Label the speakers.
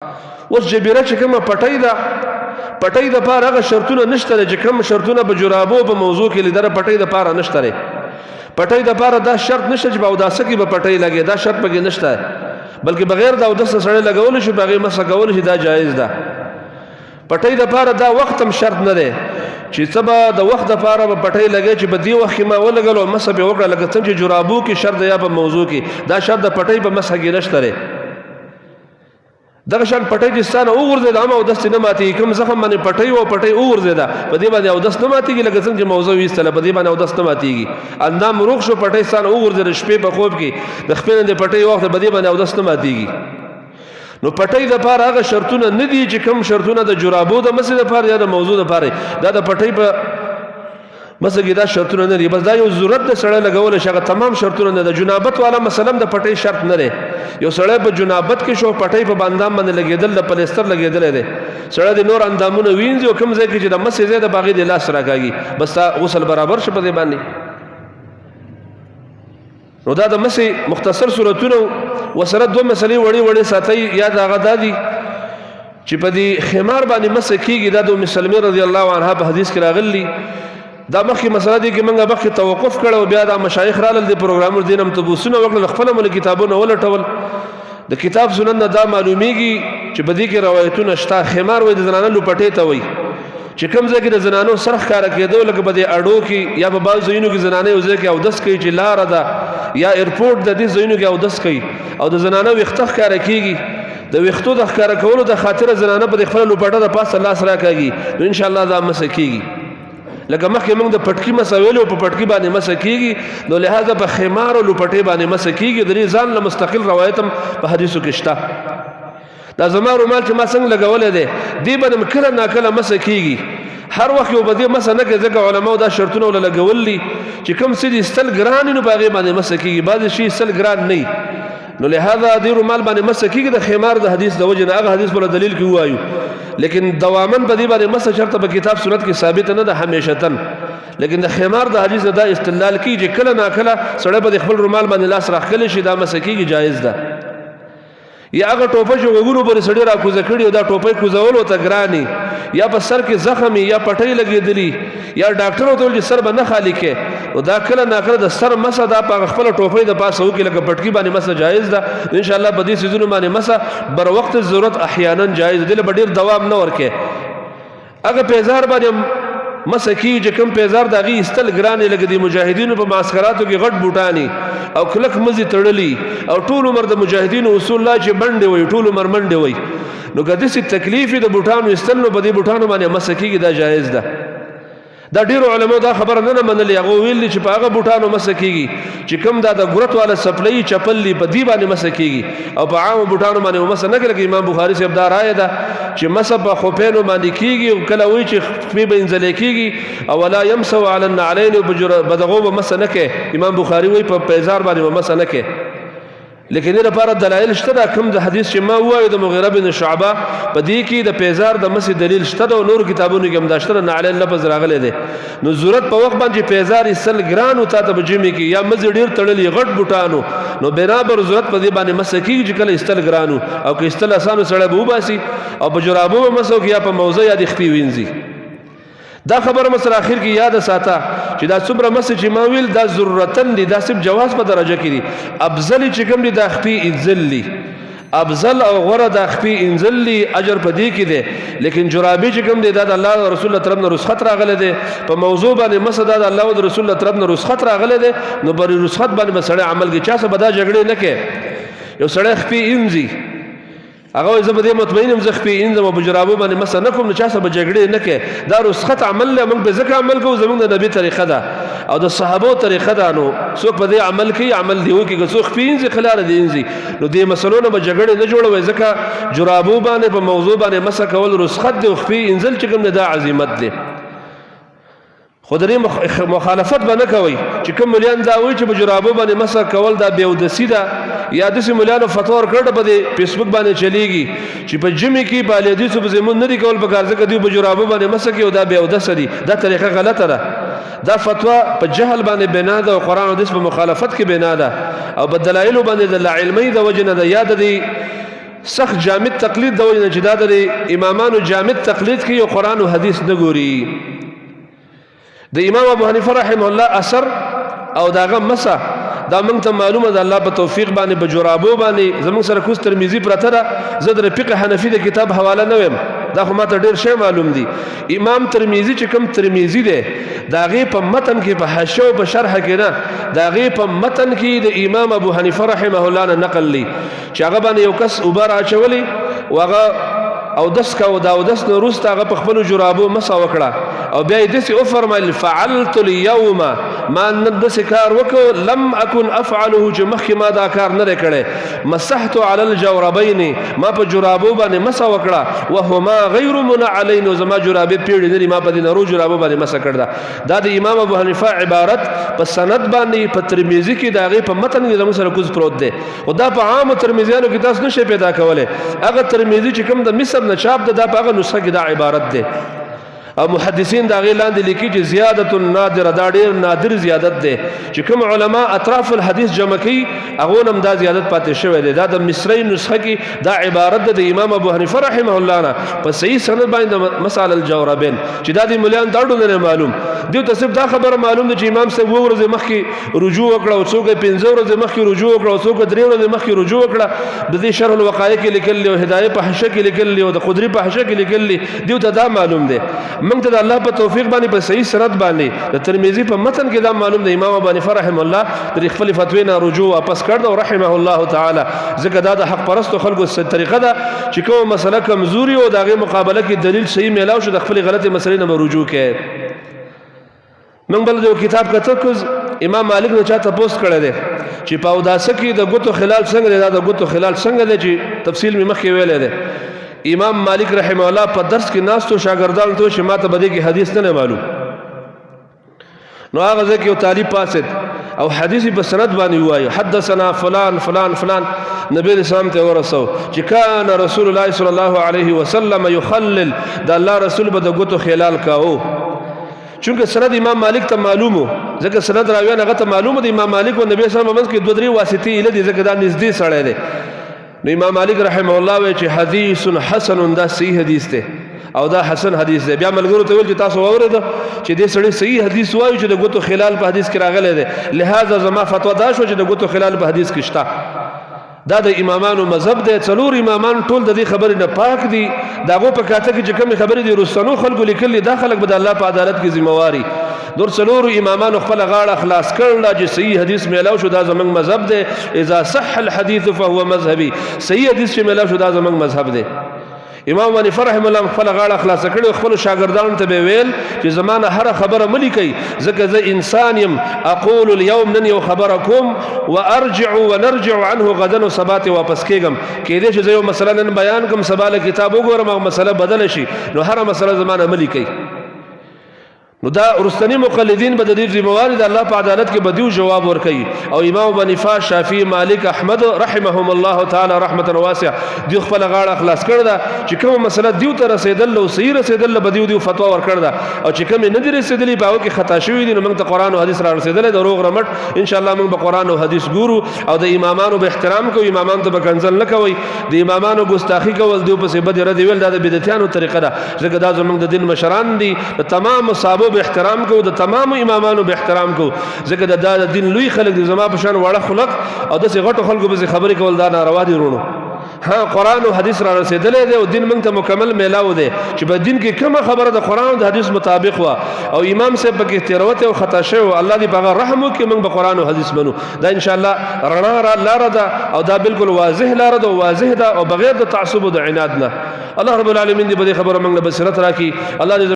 Speaker 1: اوس جبیره چې کومه پټۍ ده پټۍ دپاره هغه شرطونه نشته دی چې کوم شرطونه په جرابو په موضوع کې لیدله پټۍ دپاره نشته دی پټۍ دپاره دا شرط نشته چې په اوداسه کې به پټۍ لګي دا شرط پکې نشته بلکې بغیر د اودس نه سړی لګولی شي په هغې مسح کولی شي دا جایز ده پټۍ دپاره دا وخت هم شرط نه دی چې څه به د وخت دپاره به پټۍ لګوي چې په دې وخت کې ما ولګلو مسح به وکړه لکه څنګه چې جرابو کې شرط یا په موضوع کې دا شرط د پټۍ په مسح کې نشته دی دغه شان پټۍ چې ستانه وغورځېده هم اودس نه ماتېږي کوم زخم باندې پټۍ و پټۍ وغورځېده په دې باندې اودس نه ماتېږي لکه څنګه چې موضوع ویستله په دې باندې اودس نه ماتېږي اندام روغ شو پټۍ ستانه وغورځېده شپې په خوب کې د خپې نه د پټۍ وخت په دې باندې اودس نه ماتېږي نو پټۍ دپاره هغه شرطونه نه دي چې کوم شرطونه د جرابو د مسح دپاره یا د موضوع دپاره دا د پټۍ په مسح کې دا شرطونه نه دي بس دا یو ضرورت د سړی لګولی شي هغه تمام شرطونه نه د جنابت والا مثلا د پټۍ شرط نه دی یو سړی په جنابت کې شو پټۍ په اندام باندې لګېدل د پلیستر لګېدلی دی سړی د نور اندامونه وینځي او کوم ځای کې چې د مسح ځای د هغې د لاس راکاږي بس دا غسل برابر شو په دې باندې نو دا د مسح مختصر صورتونه وسره دوه مسلې وړې وړې ساتئ یا د هغه دا دي چې په دې خمار باندې مسح کېږي دا د ام سلمې رضی الله عنها په حدیث کې راغلي دا مخکې مسله دي کې موږ مخکې توقف کړی او بیا دا مشایخ رالل د پروګرامونو دې نه هم تبوسونه وکړل خپله مو له کتابونه ولټول د کتاب سنن نه دا معلومیږي چې په دې کې روایتونه شته خمار وایي د زنانه لوپټې ته وایي چې کوم ځای کې د زنانو سر ښکاره کېدو لکه په دې اډو کې یا په بعضو ځایونو کې زنانې یو ځای کې اودس کوي چې لاره ده یا ایرپورټ د دې ځایونو کې اودس کوي او د زنانه ویښته ښکاره کېږي د ویښتو د ښکاره کولو د خاطره زنانه په دې خپله لوپټه د پاسه لاس راکاږي نو انشاءالله دا مسح کېږي لکه مخکې موږ د پټکي مسح ویلو په پټکي باندې مسح کېږي نو لهذا په خمار او لوپټې باندې مسح کېږي د دې ځان له مستقل روایت هم په حدیثو کې شته دا زما رومال چې ما څنګه لګولی دی دې باندې م کله ناکله مسح کېږي هر وخت یو به دې مسح نه کوي ځکه علماو دا شرطونه ورله لګول دي چې کوم څه دي ایستل ګران وي نو په هغې باندې مسح کېږي بعضې شي ایستل ګران نه وي نو لهذا دې رومال باندې مسح کېږي د خمار د حدیث د وجې نه هغه حدیث بله دلیل کې ووایو لیکن دوامن په دې باندې مسح چېرته په کتاب سنت کې ثابته نه ده همیشتن لیکن د خمار د حدیث نه دا استدلال کېږي چې کله ناکله سړی به د خپل رومال باندې لاس راښکلی شي دا مسح کېږي جایز ده یا هغه ټوپه چې غوږونو پورې سړي را کوزه کړي او دا ټوپۍ کوزول ورته ګرانې یا په سر کې زخم یا پټۍ لګېدلي یا ډاکټر ورته ویل چې سر به نه خالي کې نو دا کله ناکله د سر مسح دا په هغه خپله ټوپۍ د پاسه وکړي لکه پټکي باندې مسح جایز ده انشاءالله په دې څیزونو باندې مسح بر وخت ضرورت احیانا جایز ده دې له به ډېر دوام نه ورکې هغه پیزار باندې مسح کېږي چې کوم پیزار د هغې ایستل ګرانې لکه د مجاهدینو په معسکراتو کې غټ بوټانې او کلک مزي تړلي او ټول عمر د مجاهدینو اصول لا چې منډې وي ټول عمر منډې وي نو که داسې تکلیف د بوټانو ایستل نو په دې بوټانو باندې مسح کېږي دا جایز ده دا ډیرو علماو دا خبره نه منلې هغه ویل دي چې په هغه بوټانو مسح کېږي چې کوم دا د ګورت والا سپلۍ چپل دي په دې باندې مسح کېږي او په عامو بوټانو باندې مسح نه کوي لکه امام بخاري صاحب دا رایه ده چې مسح په خفینو باندې کېږي او کله وایي چې خفې به انزلې کېږي او ولا یمسح علی النعلین په دغو به مسح نه کوي امام بخاري وایي په پیزار باندې به مسح نه کوي لیکن دې لپاره دلایل شته دا کوم د حدیث چې ما ووایو د مغیره بن شعبه په دې کې د پیزار د مسح دلیل شته د نورو کتابونو کې هم دا شته نعلین لفظ راغلی دی نو ضرورت په وخت باندې پیزار ایستل ګران و تا ته په جمعې کې یا مزې ډېر تړلي غټ بوټانو نو برابر ضرورت په دې باندې مسح کېږي چې کله ایستل ګران و او که ایستل اسانو سړی به وباسي او په جرابو به مسح وکړي یا په موضع یا د خپې وینځي دا خبره مثلا اخر کې یاد ساته چې دا څومره مسح چې ما ویل دا ضرورتن دي دا صرف جواز په درجه کې دي افضل چې کوم دي دا خپې انزل افضل او غوره دا خپې انزل اجر په دې کې دی لیکن جرابې چې کوم دي دا د الله او رسول الله طرف نه رخصت راغلی دی په موضوع باندې مسح دا د الله او رسول الله طرف نه رخصت راغلی دی نو بر رخصت باندې به سړی عمل کوي چا څه به دا جګړې نه کوي یو سړی خپې انځي هغه زه به دې مطمئن یم زه خپې انځم او په جرابو باندې مسح نه کوم نو چا څه به جګړې نه کوي دا رخصت عمل دی موږ به ځکه عمل کوو زموږ د نبي طریقه ده او د صحابو طریقه ده نو څوک په دې عمل کوي عمل دی وکړي که څوک خپې انځي خلاره دې انځي نو دې مسلو نه به جګړې نه جوړوي ځکه جرابو باندې په موضوع باندې مسح کول رخصت دی او خپې انځل چې کوم دی دا عظیمت دی خو د دې مخالفت به نه کوئ چې کوم ملیان دا وایي چې په جرابو باندې مسح کول دا بېودسي ده یا داسې ملیانو فتوا ورکړه په دې فیسبوک باندې چلیږي چې په جمعې کې په اهلیدیسو په زمون نه دي کول پکار ځکه دوی په جرابو باندې مسح کوي او دا بېودسه دي دا طریقه غلطه ده دا فتوا په جهل باندې بنا ده او قرآن او حدیث په مخالفت کې بنا ده او په دلایلو باندې د لاعلمۍ د وجې نه ده یا د دې سخت جامد تقلید د وجه نه چې دا د امامانو جامد تقلید کوي او قرآن او حدیث نه ګوري. د امام ابو حنیفه رحمه الله اثر او داغه مسا دا موږ ته معلومه ده الله په توفیق باندې په جرابو باندې زموږ سره کوس ترمذی پرته ده. زه د فقه حنفي د کتاب حواله نه ویم، دا خو ماته ډېر شی معلوم دي. امام ترمذی چې کوم ترمذی دی د هغې په متن کې په حاشیه او په شرح کې نه، د هغې په متن کې د امام ابو حنیفه رحمه الله نه نقل لی چې هغه باندې یو کس اوبه رااچولې او هغه اودس کوه، دا اودس نه وروسته هغه په خپلو جرابو مسح وکړه او بیا یې داسې وفرمیل فعلت اليوم، ما نن داسې کار وکړو لم اکن افعله چې مخکې ما دا کار نه دی کړی. مسحت علی الجوربین، ما په جرابو باندې مسح وکړه، وهما غیر منعلین، او زما جرابې پیړې نه دي، ما په دې نرو جرابو باندې مسح کړه. دا د امام ابو حنیفه عبارت په سند باندې په ترمذی کې د هغې په متن کې زموږ سره کوز پروت دی. خو دا په عامو ترمذیانو کې تاسو نشئ پیدا کولی. هغه ترمذی چې کوم د مصر نه چاپ ده دا په هغه نسخه کې دا عبارت دی. او محدثین دا غي لاندې لیکي چې زیادت نادره، دا ډېر نادر زیادت دی چې کوم علما اطراف الحدیث جمع کوي هغو هم دا زیادت پاتې شوی دی. دا د مصری نسخه کې دا عبارت ده د امام ابو حنیفه رحمه الله نه په صحیح سند باندې مسأله الجوربین چې دا د ملیان دا ډول نه معلوم دیو ته صرف دا خبره معلوم ده چې امام صاحب 2 ورځې مخکې رجوع وکړه او څوک 15 ورځې مخکې رجوع وکړه او څوک 3 ورځې مخکې رجوع وکړه. د دې شرح الوقایع کې لیکلي او هدایه په حاشیه کې لیکلي او د قدری په حاشیه کې لیکلي دیو ته دا معلوم دی. موږ ته د الله په توفیق باندې په صحیح سند باندې د ترمذی په متن کې دا معلوم دی امام ابو حنیفه رحمه الله د خپل فتوی نه رجوع واپس کړ او رحمه الله تعالی. ځکه دا د حق پرستو خلکو طریقه ده چې کومه مسله کمزوري او د هغې مقابله کې دلیل صحیح میلاو شو د خپلې غلطې مسلې نه به رجوع کوي. موږ بل یو کتاب کتل کوز امام مالک نه چا تپوس کړی دی چې په اوداسه کې د ګوتو خلال څنګه دی، دا د ګوتو خلال څنګه دی چې تفصیل مې مخکې ویلی دی. امام مالک رحمه الله په درس کې ناستو شاګردانو ته چې ماته به دې کې حدیث نه معلوم، نو هغه ځای کې یو طالب پاسید او حدیث په سند باندې ووایي حدثنا فلان فلان فلان، نبی اسلام ته ورسو چې کان رسول الله صلی الله علیه وسلم یخلل، د الله رسول به د ګوتو خلال کاو. چونکه سند امام مالک ته معلومو، ځکه سند راویان هغه ته معلومو د امام مالک او نبی اسلام په منځ کې 2-3 واسطې ایله دي، ځکه دا نږدې سړی دی. نو امام مالک رحمه الله وی چې حدیث حسن، دا صحیح حدیث دی او دا حسن حدیث دی. بیا ملګرو ته ویل چې تاسو واورېده چې دې سړی صحیح حدیث وایي چې د ګوتو خلال په حدیث کې راغلی دی، لہذا زما فتوا دا شو چې د ګوتو خلال په حدیث کې شته. دا د امامانو مذهب دی. 4 امامان ټول د دې خبرې نه پاک دي. د هغو په کاته کې چې کومې خبرې دي رستنو خلکو لیکلي، دا خلک به د الله په عدالت کې ذمواري. نور 4 امامان خپل غاړه خلاص کړل چې صحیح حدیث میلاو شو دا زمونږ مذهب دی. اذا صح الحديث فهو مذهبي، صحیح حدیث چې میلاو شو دا زمونږ مذهب دی. امام حنیفه رحمه الله خپل غاړه خلاص کړي، خپل شاګردانو ته به ویل چې زمانه هر خبره ملي کوي، ځکه زه انسان یم. اقول اليوم، نن یو خبره کوم، وارجع ونرجع عنه غدا، او سبا ته واپس کېږم. کېدای شي زه یو مسله نن بیان کوم، سبا له کتاب وګورم هغه مسله بدله شي، نو هره مسله زمانه ملي کوي. نو دا رستنی مقلدین به د دې ذمہواری د الله په عدالت کې بدیو جواب ورکوي. او امام ابو حنیفه، شافعي، مالک، احمد رحمهم الله تعالی رحمتا واسعه دیو خپل غاړه خلاص کړی ده چې کومه مسله دیو ته رسېدل او صحیح رسېدل به دیو فتوا ورکړی ده، او چې کومې نه دي رسېدلې په هغو کې خطا شوي دي، نو موږ ته قرآن او حدیث را رسېدلی د روغ رمټ. انشاءالله موږ به قرآن او حدیث ګورو او د امامانو به احترام کوو، امامانو ته به کنځل نه کوئ. د امامانو ګستاخي کول، دیو پسې بدې ردې ویل، دا د بدعتیانو طریقه ده، ځکه دا زموږ د دین مشران دي. د تمام صحابو به احترام کو، د تمام امامانو به احترام کو، ځکه د دین لوی خلک دي. زما په شان واړه خلق او داسې غټو خلکو پسې خبرې کول دا ناروا دي ورونو. ها قرآن او حدیث را رسېدلی دی او دین موږ ته مکمل میلاو دی چې په دین کې کومه خبره د قرآن او د حدیث مطابق وه او امام صاحب پکې تېروتې او خطا شوی و، الله دې په هغه رحم وکړي، موږ به قرآن او حدیث منو. دا انشاءالله رڼا لاره ده او دا بالکل واضح لاره ده او واضح ده او بغیر د تعصب او د عناد نه. الله رب العالمین دې په دې خبره موږ له بصیرت راکړي. الله دې